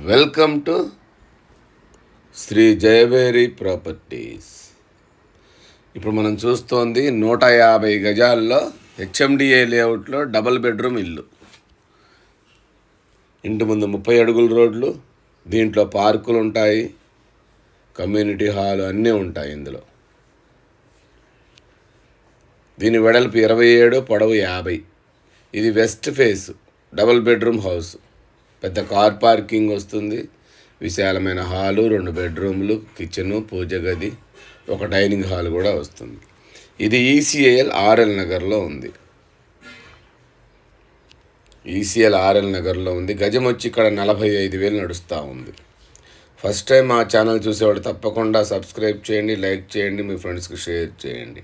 Welcome to Shri Jayaveri properties. ఇప్పుడు మనం చూస్తోంది 150 గజాల్లో హెచ్ఎండిఏ లేఅవుట్లో డబుల్ బెడ్రూమ్ ఇల్లు. ఇంటి ముందు 30 అడుగుల రోడ్లు, దీంట్లో పార్కులు ఉంటాయి, కమ్యూనిటీ హాల్ అన్నీ ఉంటాయి ఇందులో. దీని వెడల్పు 27, పొడవు 50. ఇది west face double bedroom house. పెద్ద కార్ పార్కింగ్ వస్తుంది, విశాలమైన హాలు, 2 బెడ్రూమ్లు, కిచెను, పూజ గది, ఒక డైనింగ్ హాల్ కూడా వస్తుంది. ఇది ఈసీఎల్ ఆర్ఎల్ నగర్లో ఉంది. గజం వచ్చి ఇక్కడ 45,000 నడుస్తూ ఉంది. ఫస్ట్ టైం మా ఛానల్ చూసేవాడు తప్పకుండా సబ్స్క్రైబ్ చేయండి, లైక్ చేయండి, మీ ఫ్రెండ్స్కి షేర్ చేయండి.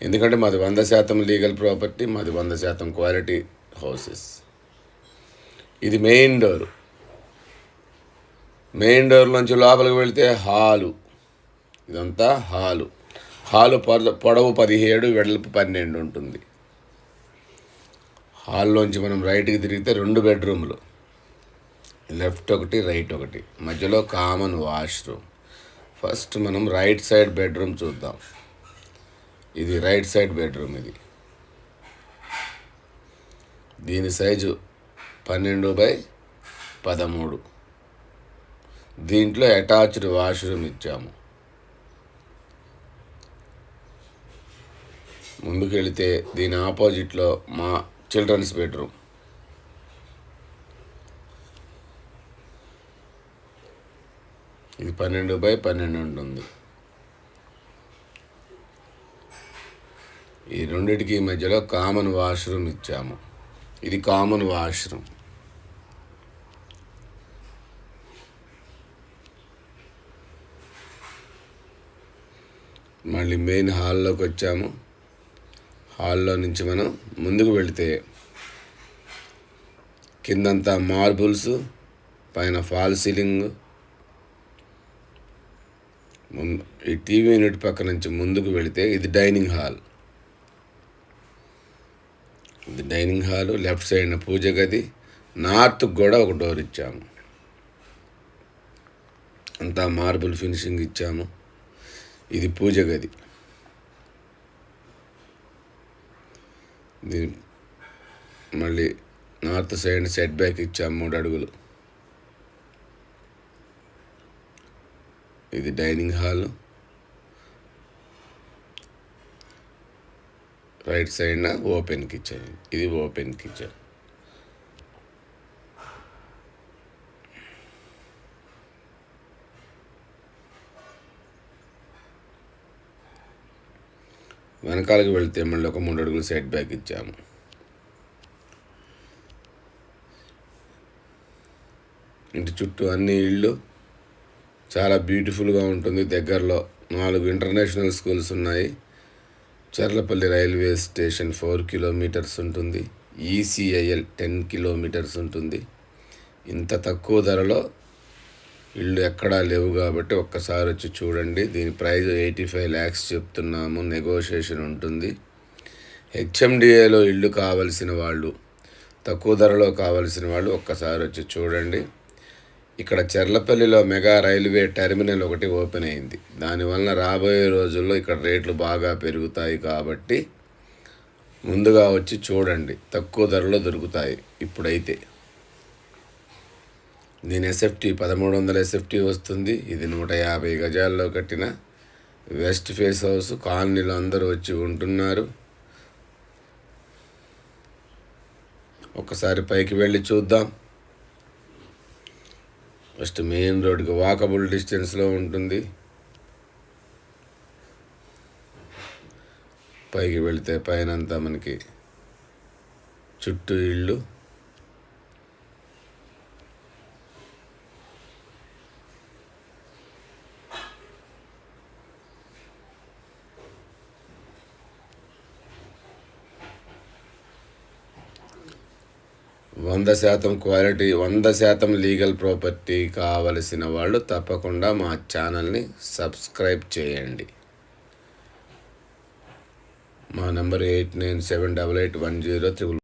ఎందుకంటే మాది 100% లీగల్ ప్రాపర్టీ, మాది 100% క్వాలిటీ హౌసెస్. ఇది మెయిన్ డోర్ నుంచి లోపలికి వెళితే హాలు. ఇదంతా హాలు పొడవు 17, వెడల్పు 12 ఉంటుంది. హాల్లోంచి మనం రైట్కి తిరిగితే 2 బెడ్రూమ్లు, లెఫ్ట్ ఒకటి, రైట్ ఒకటి, మధ్యలో కామన్ వాష్రూమ్. ఫస్ట్ మనం రైట్ సైడ్ బెడ్రూమ్ చూద్దాం. ఇది రైట్ సైడ్ బెడ్రూమ్. దీని సైజు 12x13. దీంట్లో అటాచ్డ్ వాష్రూమ్ ఇచ్చాము. ముందుకు వెళితే దీని ఆపోజిట్లో మా చిల్డ్రన్స్ బెడ్రూమ్. ఇది 12x12 ఉంటుంది. ఈ రెండిటికి మధ్యలో కామన్ వాష్రూమ్ ఇచ్చాము. ఇది కామన్ వాష్రూమ్. మళ్ళీ మెయిన్ హాల్లోకి వచ్చాము. హాల్లో నుంచి మనం ముందుకు వెళితే కిందంతా మార్బుల్స్, పైన ఫాల్ సీలింగ్. ఈ టీవీ యూనిట్ పక్క నుంచి ముందుకు వెళితే ఇది డైనింగ్ హాల్. లెఫ్ట్ సైడ్ పూజ గది, నార్త్కి కూడా ఒక డోర్ ఇచ్చాము. అంతా మార్బుల్ ఫినిషింగ్ ఇచ్చాము. ఇది పూజ గది. మళ్ళీ నార్త్ సైడ్ సెట్ బ్యాక్ ఇచ్చాము 3 అడుగులు. ఇది డైనింగ్ హాల్. రైట్ సైడ్న ఓపెన్ కిచెన్. ఇది ఓపెన్ కిచెన్. వెనకాలకు వెళితే మళ్ళీ ఒక 3 అడుగులు సెట్ బ్యాక్ ఇచ్చాము. ఇంటి చుట్టూ అన్ని ఇళ్ళు చాలా బ్యూటిఫుల్గా ఉంటుంది. దగ్గరలో 4 ఇంటర్నేషనల్ స్కూల్స్ ఉన్నాయి. చర్లపల్లి రైల్వే స్టేషన్ 4 కిలోమీటర్స్ ఉంటుంది. ఈసీఐఎల్ 10 కిలోమీటర్స్ ఉంటుంది. ఇంత తక్కువ ధరలో ఇళ్ళు ఎక్కడా లేవు కాబట్టి ఒక్కసారి వచ్చి చూడండి. దీని ప్రైస్ 85 lakhs చెప్తున్నాము. నెగోషియేషన్ ఉంటుంది. హెచ్ఎండిఏలో ఇల్లు కావలసిన వాళ్ళు, తక్కువ ధరలో కావలసిన వాళ్ళు ఒక్కసారి వచ్చి చూడండి. ఇక్కడ చర్లపల్లిలో మెగా రైల్వే టెర్మినల్ ఒకటి ఓపెన్ అయింది. దానివల్ల రాబోయే రోజుల్లో ఇక్కడ రేట్లు బాగా పెరుగుతాయి కాబట్టి ముందుగా వచ్చి చూడండి. తక్కువ ధరలో దొరుకుతాయి ఇప్పుడైతే. దీని ఎస్ఎఫ్టీ 1300 ఎస్ఎఫ్టీ వస్తుంది. ఇది 150 గజాల్లో కట్టిన వెస్ట్ ఫేస్ హౌస్. కాలనీలో అందరూ వచ్చి ఉంటున్నారు. ఒక్కసారి పైకి వెళ్ళి చూద్దాం. ఫస్ట్ మెయిన్ రోడ్కి వాకబుల్ డిస్టెన్స్లో ఉంటుంది. పైకి వెళితే పైన అంతా మనకి చుట్టూ ఇళ్ళు. క్వాలిటీ, 100% లీగల్ ప్రాపర్టీ కావలసిన వాళ్ళు తప్పకుండా మా ఛానల్ని సబ్స్క్రైబ్ చేయండి. మా నెంబర్ 89788103